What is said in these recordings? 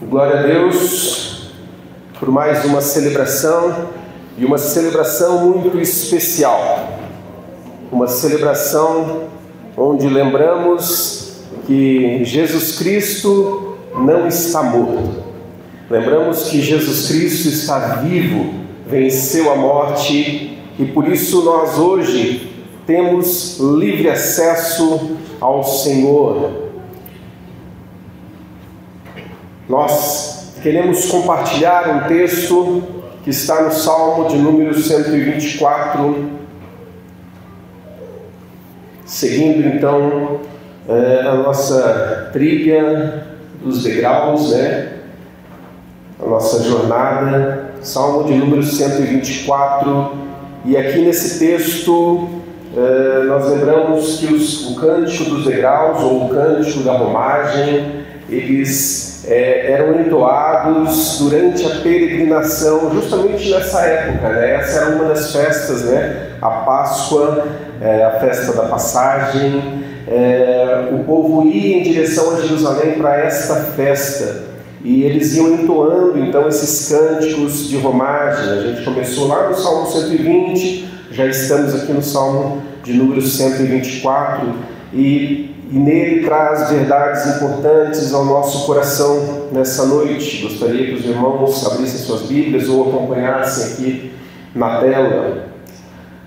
Glória a Deus por mais uma celebração, e uma celebração muito especial. Uma celebração onde lembramos que Jesus Cristo não está morto. Lembramos que Jesus Cristo está vivo, venceu a morte, e por isso nós hoje temos livre acesso ao Senhor. Nós queremos compartilhar um texto que está no Salmo de número 124, seguindo então a nossa trilha dos degraus, a nossa jornada, Salmo de número 124, e aqui nesse texto nós lembramos que o cântico dos degraus, ou o cântico da romagem, eles eram entoados durante a peregrinação, justamente nessa época, Essa era uma das festas, A Páscoa, a festa da passagem. O povo ia em direção a Jerusalém para esta festa, e eles iam entoando então esses cânticos de romagem. A gente começou lá no Salmo 120, já estamos aqui no Salmo de número 124, e nele traz verdades importantes ao nosso coração nessa noite. Gostaria que os irmãos abrissem suas Bíblias ou acompanhassem aqui na tela.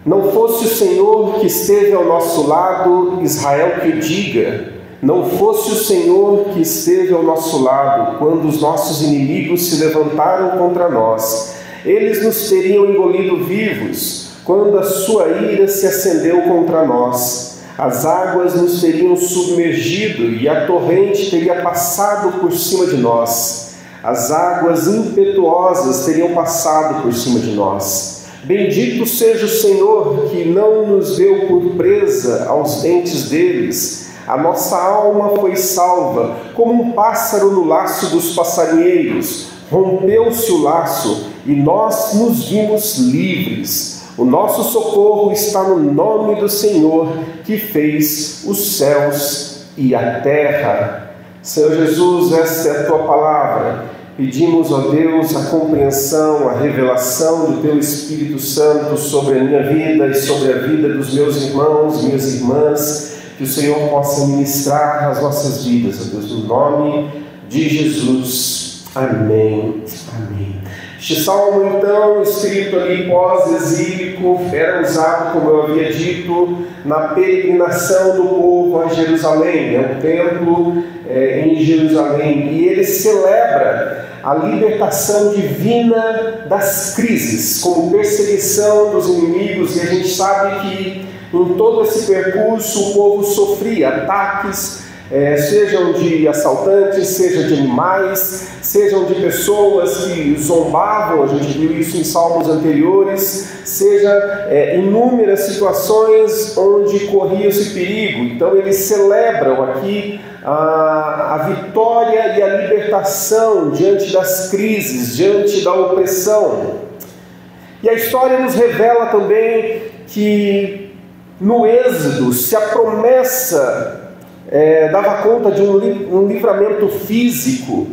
Não fosse o Senhor que esteve ao nosso lado, Israel que o diga. Não fosse o Senhor que esteve ao nosso lado, quando os nossos inimigos se levantaram contra nós. Eles nos teriam engolido vivos, quando a sua ira se acendeu contra nós. As águas nos teriam submergido e a torrente teria passado por cima de nós. As águas impetuosas teriam passado por cima de nós. Bendito seja o Senhor, que não nos deu por presa aos dentes deles. A nossa alma foi salva, como um pássaro no laço dos passarinheiros. Rompeu-se o laço e nós nos vimos livres. O nosso socorro está no nome do Senhor, que fez os céus e a terra. Senhor Jesus, esta é a Tua palavra. Pedimos, ó Deus, a compreensão, a revelação do Teu Espírito Santo sobre a minha vida e sobre a vida dos meus irmãos, minhas irmãs, que o Senhor possa ministrar as nossas vidas, ó Deus, no nome de Jesus. Amém. Amém. Este salmo, então, escrito ali pós-exílico, era usado, como eu havia dito, na peregrinação do povo a Jerusalém, o templo em Jerusalém, e ele celebra a libertação divina das crises, como perseguição dos inimigos, e a gente sabe que em todo esse percurso o povo sofria ataques, sejam de assaltantes, seja de animais, sejam de pessoas que zombavam, a gente viu isso em salmos anteriores, seja inúmeras situações onde corria esse perigo. Então eles celebram aqui a vitória e a libertação diante das crises, diante da opressão. E a história nos revela também que no Êxodo, se a promessa dava conta de um livramento físico,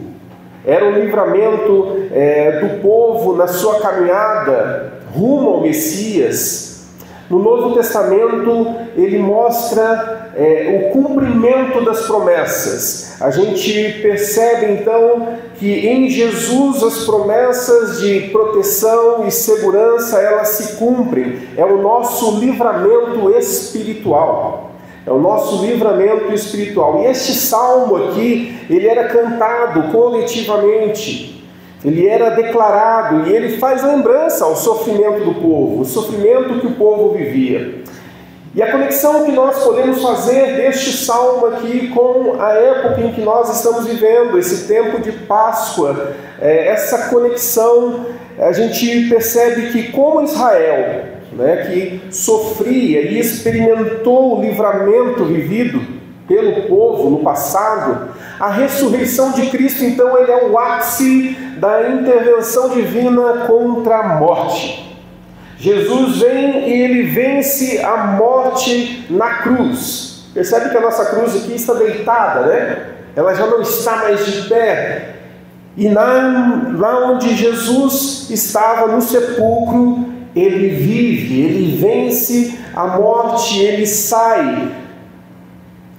era um livramento do povo na sua caminhada rumo ao Messias. No Novo Testamento ele mostra o cumprimento das promessas. A gente percebe então que em Jesus as promessas de proteção e segurança, elas se cumprem. É o nosso livramento espiritual. É o nosso livramento espiritual. E este salmo aqui, ele era cantado coletivamente, ele era declarado, e ele faz lembrança ao sofrimento do povo, o sofrimento que o povo vivia. E a conexão que nós podemos fazer deste salmo aqui com a época em que nós estamos vivendo, esse tempo de Páscoa, essa conexão, a gente percebe que como Israel, que sofria e experimentou o livramento vivido pelo povo no passado, a ressurreição de Cristo, então, ele é o ápice da intervenção divina contra a morte. Jesus vem e ele vence a morte na cruz. Percebe que a nossa cruz aqui está deitada, Ela já não está mais de pé. E lá onde Jesus estava no sepulcro, ele vive, ele vence a morte, ele sai,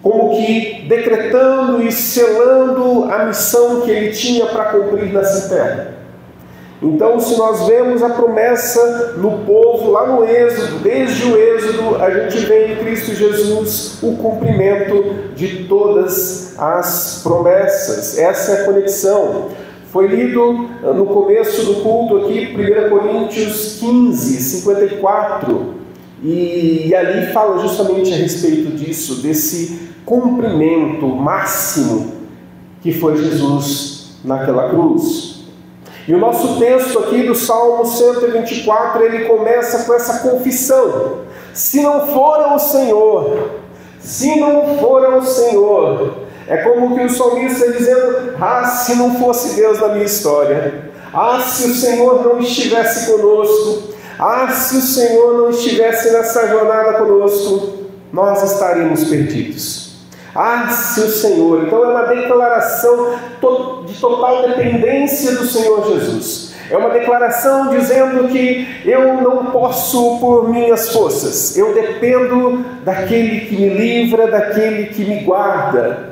como que decretando e selando a missão que ele tinha para cumprir nessa terra. Então, se nós vemos a promessa no povo, lá no Êxodo, desde o Êxodo, a gente vê em Cristo Jesus o cumprimento de todas as promessas. Essa é a conexão. Foi lido no começo do culto aqui, 1 Coríntios 15, 54, e ali fala justamente a respeito disso, desse cumprimento máximo que foi Jesus naquela cruz. E o nosso texto aqui do Salmo 124, ele começa com essa confissão: se não for o Senhor, se não for o Senhor. É como que o salmista dizendo: ah, se não fosse Deus na minha história, ah, se o Senhor não estivesse conosco, ah, se o Senhor não estivesse nessa jornada conosco, nós estaríamos perdidos. Ah, se o Senhor. Então é uma declaração de total dependência do Senhor Jesus. É uma declaração dizendo que eu não posso por minhas forças, eu dependo daquele que me livra, daquele que me guarda.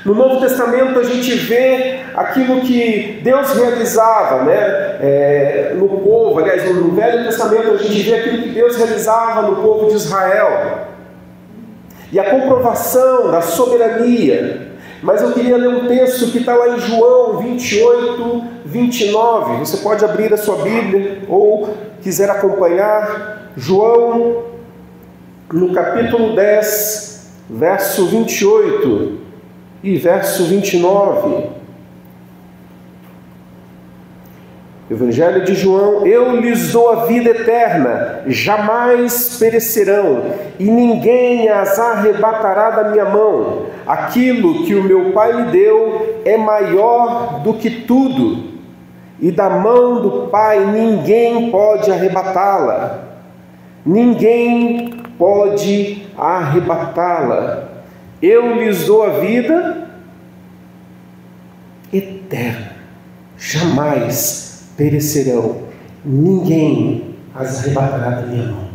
No Novo Testamento a gente vê aquilo que Deus realizava, no povo. Aliás, no Velho Testamento a gente vê aquilo que Deus realizava no povo de Israel. E a comprovação da soberania. Mas eu queria ler um texto que está lá em João 28, 29. Você pode abrir a sua Bíblia ou quiser acompanhar. João, no capítulo 10, verso 28 e verso 29. Evangelho de João: eu lhes dou a vida eterna, jamais perecerão, e ninguém as arrebatará da minha mão. Aquilo que o meu Pai me deu é maior do que tudo, e da mão do Pai ninguém pode arrebatá-la. Ninguém pode arrebatá-la. Eu lhes dou a vida eterna, jamais perecerão, ninguém as arrebatará da minha mão.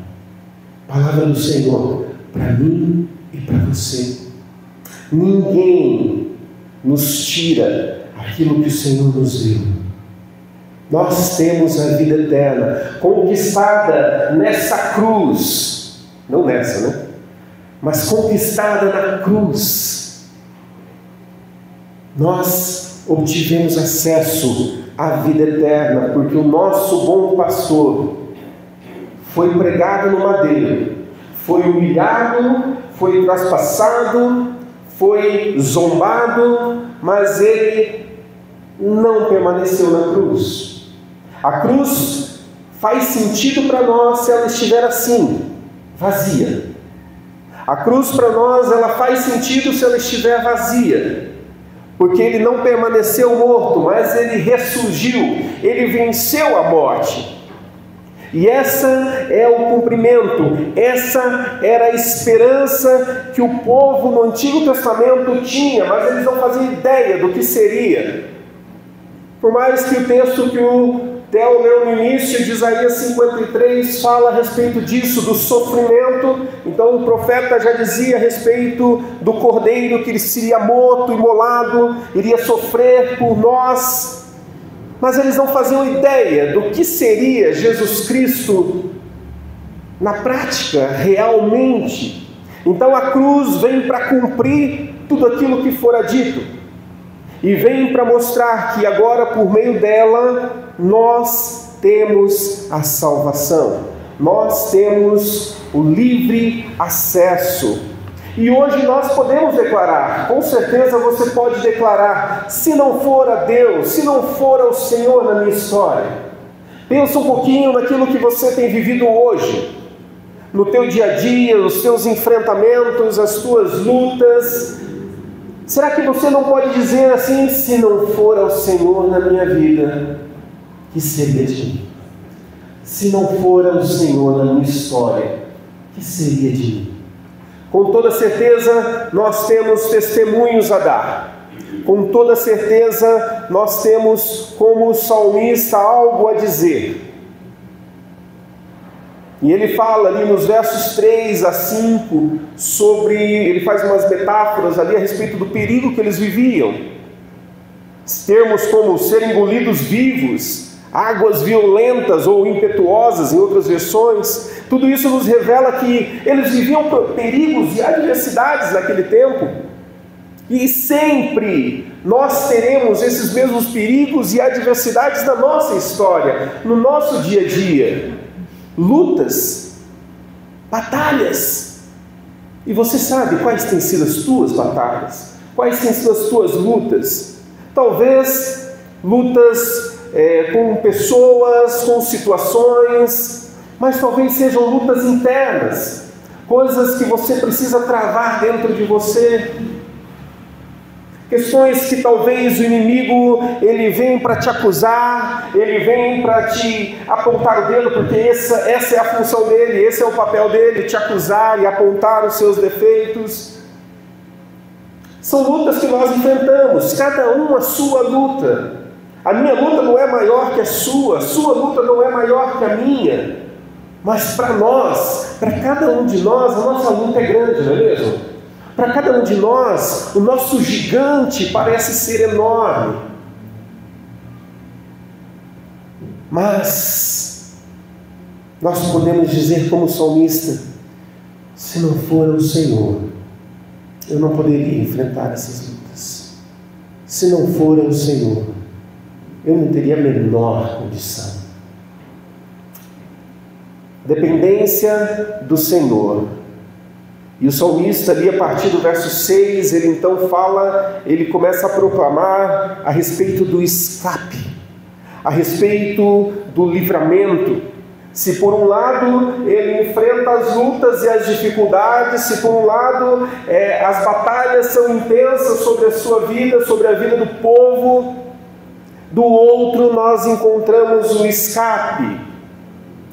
Palavra do Senhor para mim e para você. Ninguém nos tira aquilo que o Senhor nos deu. Nós temos a vida eterna conquistada nessa cruz, não nessa, mas conquistada na cruz. Nós obtivemos acesso à vida eterna, porque o nosso bom pastor foi pregado no madeiro, foi humilhado, foi traspassado, foi zombado, mas ele não permaneceu na cruz. A cruz faz sentido para nós se ela estiver assim, vazia. A cruz para nós, ela faz sentido se ela estiver vazia, porque ele não permaneceu morto, mas ele ressurgiu, ele venceu a morte. E essa é o cumprimento, essa era a esperança que o povo no Antigo Testamento tinha, mas eles não faziam ideia do que seria. Por mais que o texto que o Theo leu no início de Isaías 53 fala a respeito disso, do sofrimento. Então o profeta já dizia a respeito do cordeiro, que ele seria morto, imolado, iria sofrer por nós. Mas eles não faziam ideia do que seria Jesus Cristo na prática, realmente. Então a cruz vem para cumprir tudo aquilo que fora dito. E vem para mostrar que agora, por meio dela, nós temos a salvação. Nós temos o livre acesso. E hoje nós podemos declarar, com certeza você pode declarar: se não for a Deus, se não for o Senhor na minha história. Pensa um pouquinho naquilo que você tem vivido hoje, no teu dia a dia, os teus enfrentamentos, as tuas lutas. Será que você não pode dizer assim: se não for ao Senhor na minha vida, que seria de mim? Se não for ao Senhor na minha história, que seria de mim? Com toda certeza nós temos testemunhos a dar. com toda certeza nós temos como salmista algo a dizer. E ele fala ali nos versos 3 a 5 ele faz umas metáforas ali a respeito do perigo que eles viviam. Termos como ser engolidos vivos, águas violentas ou impetuosas em outras versões, tudo isso nos revela que eles viviam perigos e adversidades naquele tempo. E sempre nós teremos esses mesmos perigos e adversidades na nossa história, no nosso dia a dia. Lutas, batalhas. E você sabe quais têm sido as tuas batalhas? Quais têm sido as tuas lutas? Talvez lutas com pessoas, com situações, mas talvez sejam lutas internas, coisas que você precisa travar dentro de você. Questões que talvez o inimigo, ele vem para te acusar, ele vem para te apontar o dedo, porque essa é a função dele, esse é o papel dele, te acusar e apontar os seus defeitos. São lutas que nós enfrentamos, cada um a sua luta. A minha luta não é maior que a sua luta não é maior que a minha. Mas para nós, para cada um de nós, a nossa luta é grande, não é mesmo? Para cada um de nós, o nosso gigante parece ser enorme. Mas nós podemos dizer como salmista: se não for o Senhor, eu não poderia enfrentar essas lutas. Se não for o Senhor, eu não teria a menor condição. Dependência do Senhor. E o salmista ali, a partir do verso 6, ele então ele começa a proclamar a respeito do escape, a respeito do livramento. Se por um lado ele enfrenta as lutas e as dificuldades, se por um lado as batalhas são intensas sobre a sua vida, sobre a vida do povo, do outro nós encontramos o escape.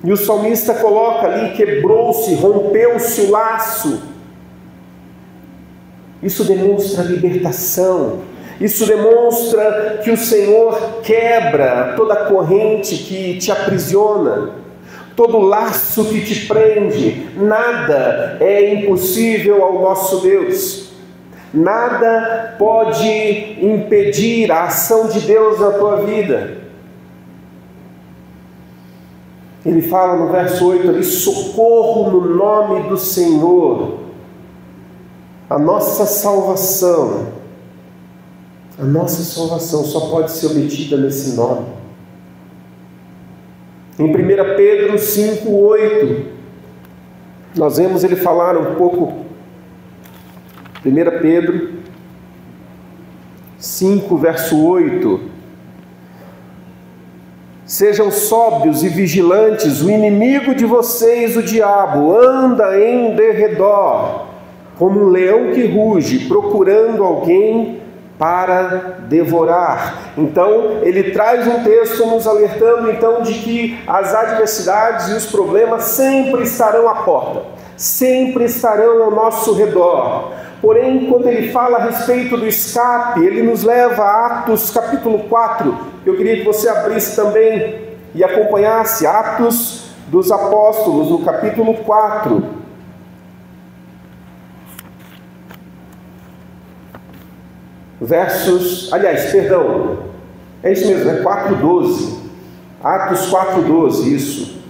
E o salmista coloca ali: quebrou-se, rompeu-se o laço. Isso demonstra libertação. Isso demonstra que o Senhor quebra toda corrente que te aprisiona, todo laço que te prende. Nada é impossível ao nosso Deus. Nada pode impedir a ação de Deus na tua vida. Ele fala no verso 8 ali: socorro no nome do Senhor. A nossa salvação só pode ser obtida nesse nome. Em 1 Pedro 5,8, nós vemos ele falar um pouco. 1 Pedro 5, verso 8: sejam sóbrios e vigilantes, o inimigo de vocês, o diabo, anda em derredor, como um leão que ruge, procurando alguém para devorar. Então, ele traz um texto nos alertando então de que as adversidades e os problemas sempre estarão à porta, sempre estarão ao nosso redor. Porém, quando ele fala a respeito do escape, ele nos leva a Atos capítulo 4, que eu queria que você abrisse também e acompanhasse. Atos dos Apóstolos, no capítulo 4. É isso mesmo, é 4:12. Atos 4:12, isso.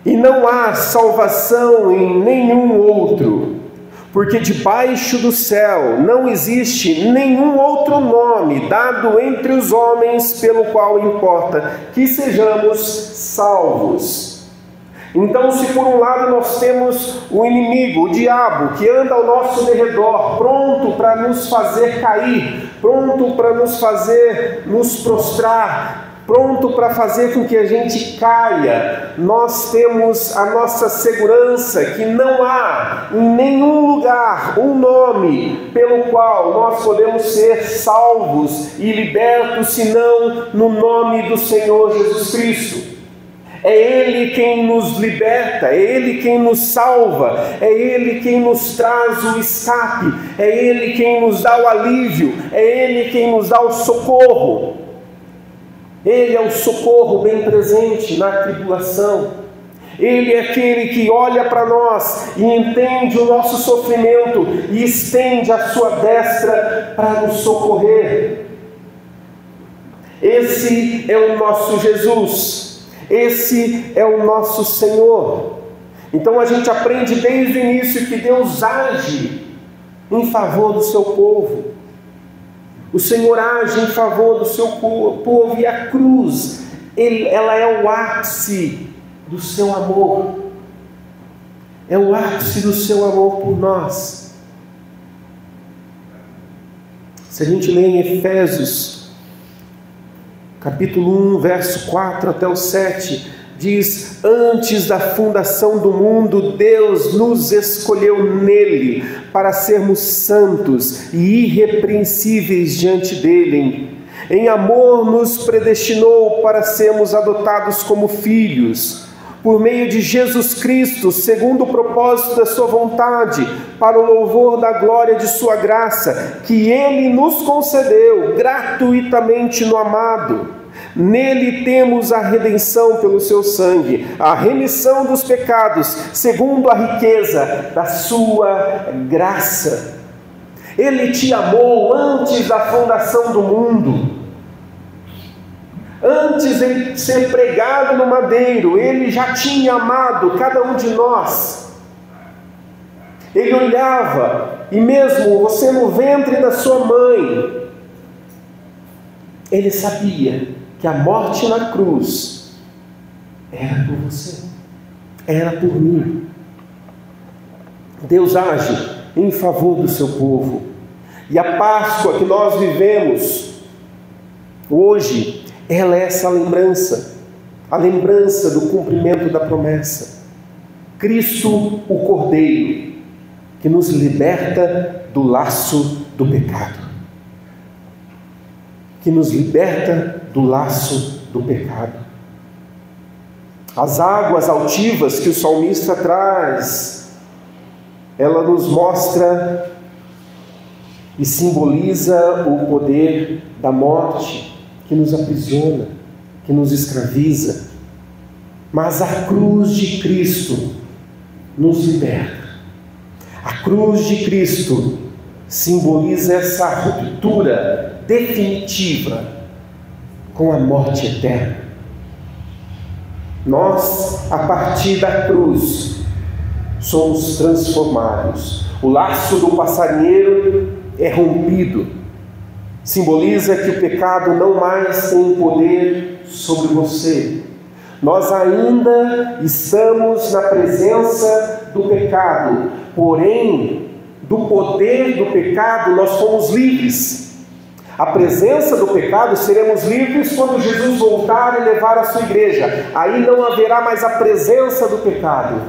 E não há salvação em nenhum outro, porque debaixo do céu não existe nenhum outro nome dado entre os homens pelo qual importa que sejamos salvos. Então, se por um lado nós temos o inimigo, o diabo, que anda ao nosso derredor, pronto para nos fazer cair, pronto para nos fazer nos prostrar, pronto para fazer com que a gente caia, nós temos a nossa segurança que não há em nenhum lugar um nome pelo qual nós podemos ser salvos e libertos, senão no nome do Senhor Jesus Cristo. É Ele quem nos liberta, é Ele quem nos salva, é Ele quem nos traz o escape, é Ele quem nos dá o alívio, é Ele quem nos dá o socorro. Ele é o socorro bem presente na tribulação. Ele é aquele que olha para nós e entende o nosso sofrimento e estende a sua destra para nos socorrer. Esse é o nosso Jesus, esse é o nosso Senhor. Então a gente aprende desde o início que Deus age em favor do seu povo. O Senhor age em favor do seu povo, e a cruz, ela é o ápice do seu amor. É o ápice do seu amor por nós. Se a gente lê em Efésios, capítulo 1, verso 4 até o 7, diz: antes da fundação do mundo, Deus nos escolheu nele para sermos santos e irrepreensíveis diante dele. Em amor nos predestinou para sermos adotados como filhos, por meio de Jesus Cristo, segundo o propósito da sua vontade, para o louvor da glória de sua graça, que ele nos concedeu gratuitamente no amado. Nele temos a redenção pelo seu sangue, a remissão dos pecados, segundo a riqueza da sua graça. Ele te amou antes da fundação do mundo. Antes de ser pregado no madeiro, Ele já tinha amado cada um de nós. Ele olhava, e mesmo você no ventre da sua mãe, Ele sabia que a morte na cruz era por você, era por mim. Deus age em favor do seu povo. E a Páscoa que nós vivemos hoje, ela é essa lembrança, a lembrança do cumprimento da promessa. Cristo, o Cordeiro, que nos liberta do laço do pecado. Que nos liberta do laço do pecado. As águas altivas que o salmista traz, ela nos mostra e simboliza o poder da morte, que nos aprisiona, que nos escraviza. Mas a cruz de Cristo nos liberta. A cruz de Cristo simboliza essa ruptura definitiva com a morte eterna. Nós, a partir da cruz, somos transformados. O laço do passarinheiro é rompido. Simboliza que o pecado não mais tem poder sobre você. Nós ainda estamos na presença do pecado, porém, do poder do pecado nós fomos livres. A presença do pecado seremos livres quando Jesus voltar e levar a sua igreja. Aí não haverá mais a presença do pecado,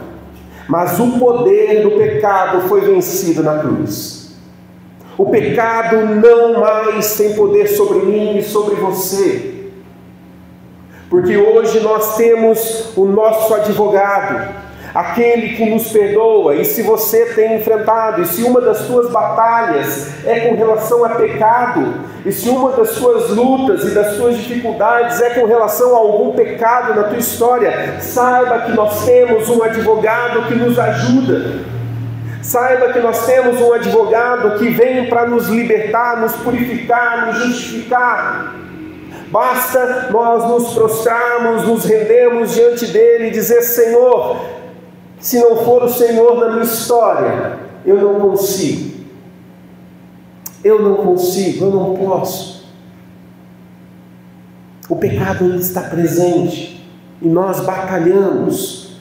mas o poder do pecado foi vencido na cruz. O pecado não mais tem poder sobre mim e sobre você, porque hoje nós temos o nosso advogado, aquele que nos perdoa. E se você tem enfrentado, e se uma das suas batalhas é com relação a pecado, e se uma das suas lutas e das suas dificuldades é com relação a algum pecado na tua história, saiba que nós temos um advogado que nos ajuda. Saiba que nós temos um advogado que vem para nos libertar, nos purificar, nos justificar. Basta nós nos prostrarmos, nos rendermos diante dele e dizer: Senhor, se não for o Senhor na minha história, eu não consigo. Eu não consigo, eu não posso. O pecado ainda está presente e nós batalhamos,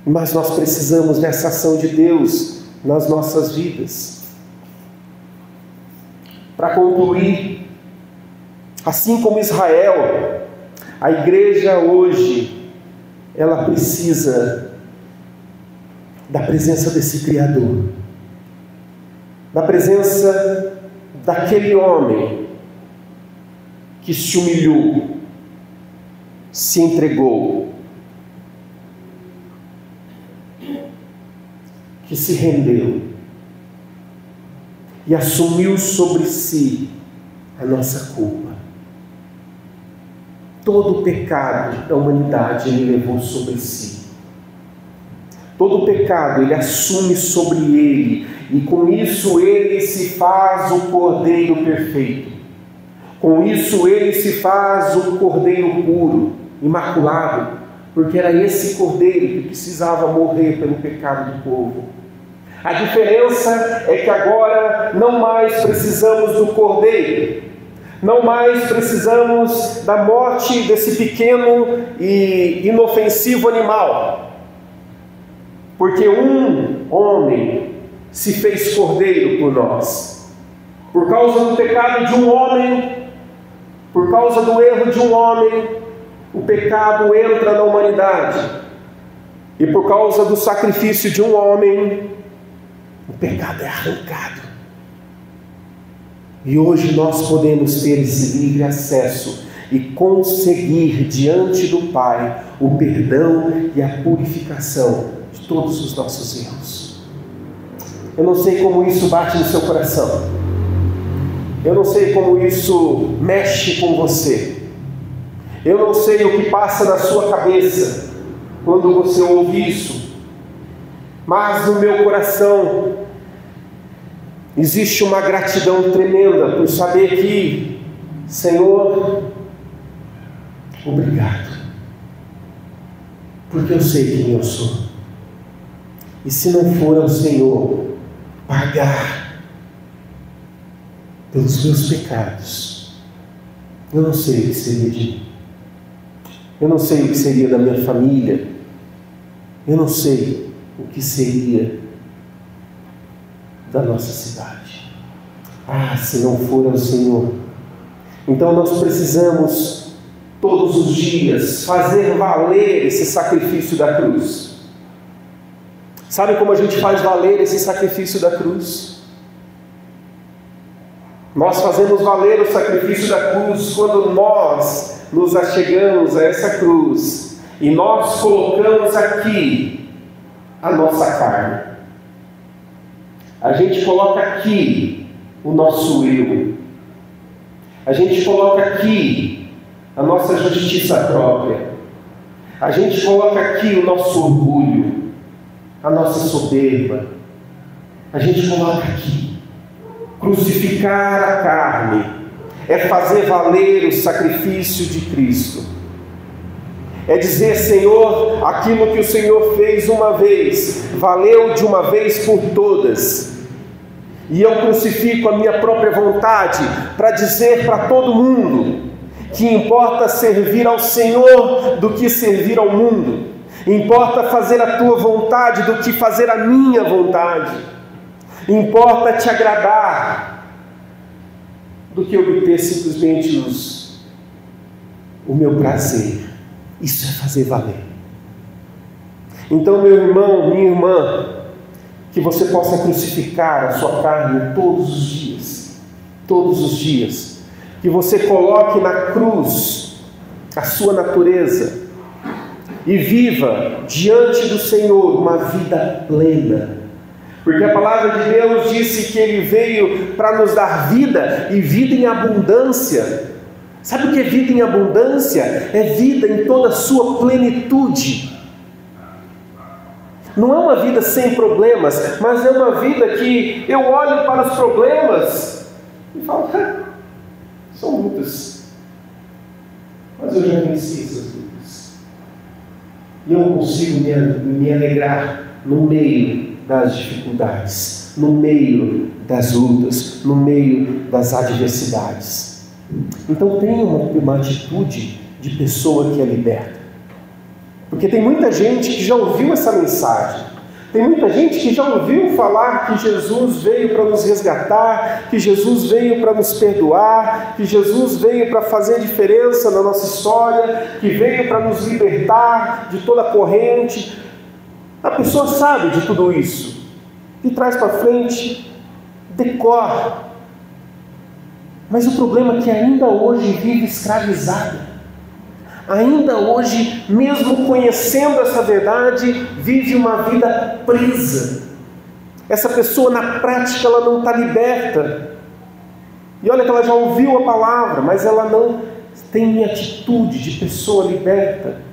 mas nós precisamos dessa ação de Deus nas nossas vidas. Para concluir, assim como Israel, a igreja hoje, ela precisa da presença desse Criador, da presença daquele homem que se humilhou, se entregou, que se rendeu e assumiu sobre si a nossa culpa. Todo o pecado da humanidade Ele levou sobre si. Todo o pecado Ele assume sobre Ele, e com isso Ele se faz o Cordeiro perfeito. Com isso Ele se faz o Cordeiro puro, imaculado, porque era esse Cordeiro que precisava morrer pelo pecado do povo. A diferença é que agora não mais precisamos do Cordeiro, não mais precisamos da morte desse pequeno e inofensivo animal, porque um homem se fez Cordeiro por nós. Por causa do pecado de um homem, por causa do erro de um homem, o pecado entra na humanidade. E por causa do sacrifício de um homem, o pecado é arrancado. E hoje nós podemos ter esse livre acesso e conseguir diante do Pai o perdão e a purificação de todos os nossos erros. Eu não sei como isso bate no seu coração. Eu não sei como isso mexe com você. Eu não sei o que passa na sua cabeça quando você ouve isso. Mas no meu coração existe uma gratidão tremenda por saber que, Senhor, obrigado, porque eu sei quem eu sou. E se não for ao Senhor pagar pelos meus pecados, eu não sei o que seria de mim. Eu não sei o que seria da minha família. Eu não sei o que seria da nossa cidade. Se não for ao Senhor. Então nós precisamos todos os dias fazer valer esse sacrifício da cruz. Sabe como a gente faz valer esse sacrifício da cruz? Nós fazemos valer o sacrifício da cruz quando nós nos achegamos a essa cruz e nós colocamos aqui a nossa carne. A gente coloca aqui o nosso eu. A gente coloca aqui a nossa justiça própria. A gente coloca aqui o nosso orgulho, a nossa soberba. A gente coloca aqui. Crucificar a carne é fazer valer o sacrifício de Cristo. É dizer, Senhor, aquilo que o Senhor fez uma vez, valeu de uma vez por todas. E eu crucifico a minha própria vontade para dizer para todo mundo que importa servir ao Senhor do que servir ao mundo. Importa fazer a tua vontade do que fazer a minha vontade. Importa te agradar do que obter simplesmente o meu prazer. Isso é fazer valer. Então, meu irmão, minha irmã, que você possa crucificar a sua carne todos os dias. Todos os dias. Que você coloque na cruz a sua natureza e viva diante do Senhor uma vida plena. Porque a palavra de Deus disse que Ele veio para nos dar vida e vida em abundância. Sabe o que é vida em abundância? É vida em toda a sua plenitude. Não é uma vida sem problemas, mas é uma vida que eu olho para os problemas e falo, são lutas. Mas eu já venci essas lutas. E eu consigo me alegrar no meio das dificuldades, no meio das lutas, no meio das adversidades. Então tenha uma atitude de pessoa que é liberta. Porque tem muita gente que já ouviu essa mensagem. Tem muita gente que já ouviu falar que Jesus veio para nos resgatar, que Jesus veio para nos perdoar, que Jesus veio para fazer diferença na nossa história, que veio para nos libertar de toda corrente. A pessoa sabe de tudo isso. De trás para frente, decora. Mas o problema é que ainda hoje vive escravizada. ainda hoje, mesmo conhecendo essa verdade, vive uma vida presa. Essa pessoa, na prática, ela não está liberta. E olha que ela já ouviu a palavra, mas ela não tem atitude de pessoa liberta.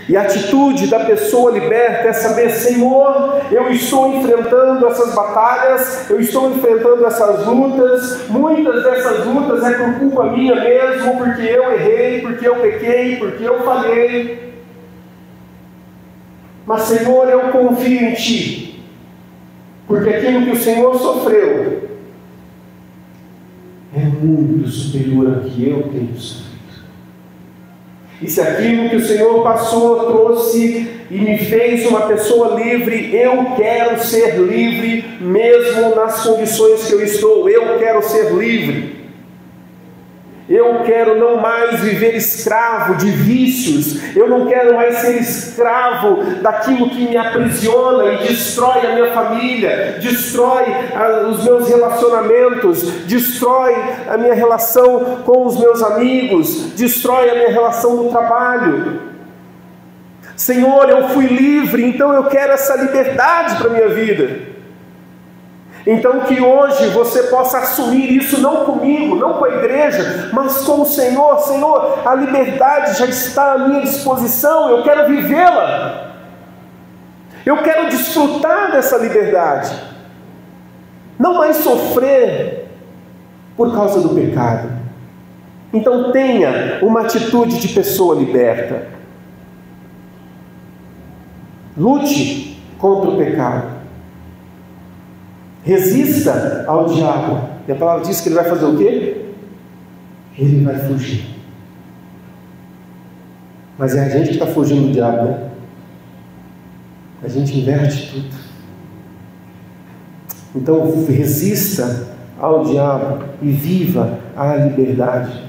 E a atitude da pessoa liberta é saber: Senhor, eu estou enfrentando essas batalhas, eu estou enfrentando essas lutas, muitas dessas lutas é por culpa minha mesmo, porque eu errei, porque eu pequei, porque eu falhei. Mas Senhor, eu confio em Ti, porque aquilo que o Senhor sofreu é muito superior ao que eu tenho sofrido. E se aquilo que o Senhor passou, trouxe e me fez uma pessoa livre, eu quero ser livre, mesmo nas condições que eu estou. Eu quero ser livre. Eu quero não mais viver escravo de vícios. Eu não quero mais ser escravo daquilo que me aprisiona e destrói a minha família, destrói os meus relacionamentos, destrói a minha relação com os meus amigos, destrói a minha relação no trabalho. Senhor, eu fui livre, então eu quero essa liberdade para a minha vida. Então que hoje você possa assumir isso, não comigo, não com a igreja, mas com o Senhor. Senhor, a liberdade já está à minha disposição, eu quero vivê-la. Eu quero desfrutar dessa liberdade. Não mais sofrer por causa do pecado. Então tenha uma atitude de pessoa liberta. Lute contra o pecado. Resista ao diabo. E a palavra diz que ele vai fazer o quê? Ele vai fugir. Mas é a gente que está fugindo do diabo, né? A gente inverte tudo. Então resista ao diabo e viva a liberdade.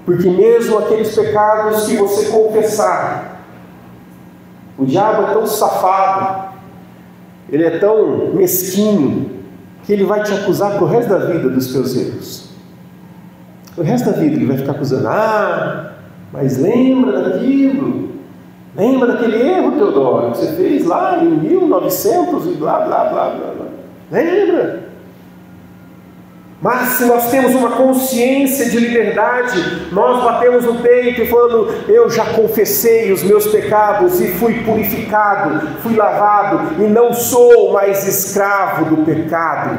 Porque mesmo aqueles pecados que você confessar, o diabo é tão safado, ele é tão mesquinho, que ele vai te acusar pro resto da vida dos teus erros. O resto da vida ele vai ficar acusando: mas lembra daquilo? Lembra daquele erro, Teodoro, que você fez lá em 1900 e blá, blá, blá, blá, blá. Lembra? Mas se nós temos uma consciência de liberdade, nós batemos no peito e falando: eu já confessei os meus pecados e fui purificado, fui lavado e não sou mais escravo do pecado.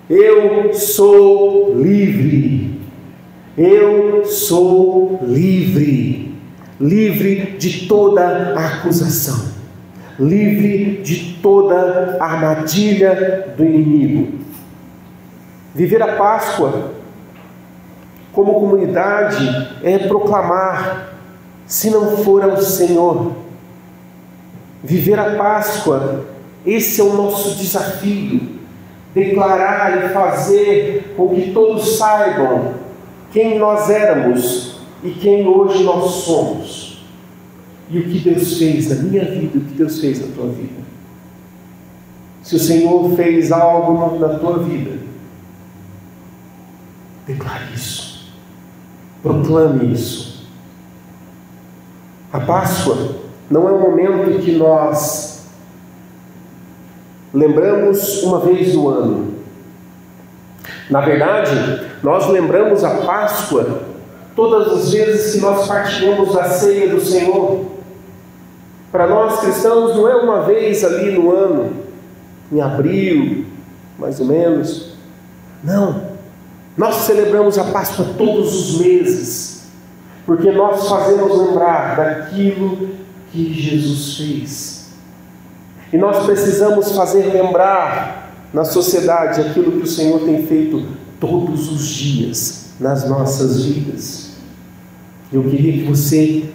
Eu sou livre. Eu sou livre. Livre de toda a acusação. Livre de toda a armadilha do inimigo. Viver a Páscoa como comunidade é proclamar: se não for ao Senhor. Viver a Páscoa, esse é o nosso desafio. Declarar e fazer com que todos saibam quem nós éramos e quem hoje nós somos. E o que Deus fez na minha vida, o que Deus fez na tua vida. Se o Senhor fez algo na tua vida, declare isso, proclame isso. A Páscoa não é um momento que nós lembramos uma vez no ano. Na verdade, nós lembramos a Páscoa todas as vezes que nós partilhamos a ceia do Senhor. Para nós cristãos não é uma vez ali no ano, em abril, mais ou menos. Não. Nós celebramos a Páscoa todos os meses, porque nós fazemos lembrar daquilo que Jesus fez. E nós precisamos fazer lembrar na sociedade aquilo que o Senhor tem feito todos os dias nas nossas vidas. Eu queria que você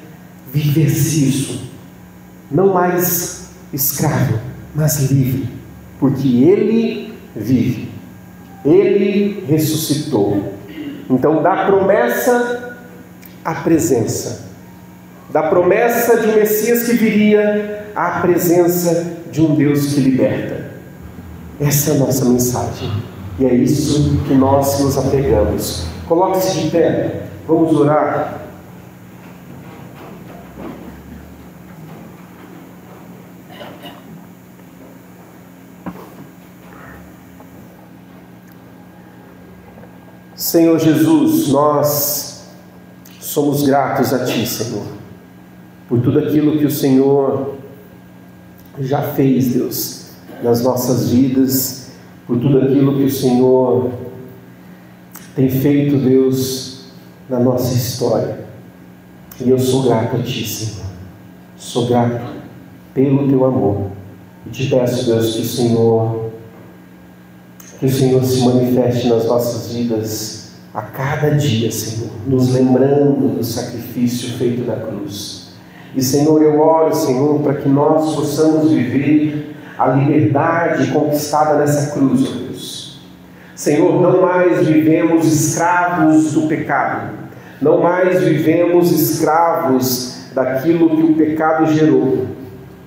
vivesse isso, não mais escravo, mas livre, porque Ele vive. Ele ressuscitou. Então, da promessa à presença. Da promessa de um Messias que viria à presença de um Deus que liberta. Essa é a nossa mensagem. E é isso que nós nos apegamos. Coloque-se de pé. Vamos orar. Senhor Jesus, nós somos gratos a Ti, Senhor, por tudo aquilo que o Senhor já fez, Deus, nas nossas vidas, por tudo aquilo que o Senhor tem feito, Deus, na nossa história. E eu sou grato a Ti, Senhor. Sou grato pelo Teu amor. E te peço, Deus, que o Senhor se manifeste nas nossas vidas a cada dia, Senhor, nos lembrando do sacrifício feito na cruz. E, Senhor, eu oro, Senhor, para que nós possamos viver a liberdade conquistada nessa cruz, ó Deus. Senhor, não mais vivemos escravos do pecado, não mais vivemos escravos daquilo que o pecado gerou,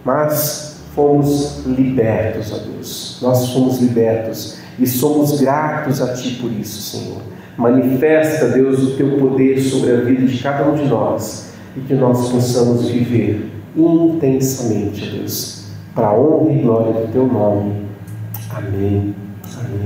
mas fomos libertos, ó Deus. Nós fomos libertos e somos gratos a Ti por isso, Senhor. Manifesta, Deus, o Teu poder sobre a vida de cada um de nós e que nós possamos viver intensamente, ó Deus, para a honra e glória do Teu nome. Amém. Amém.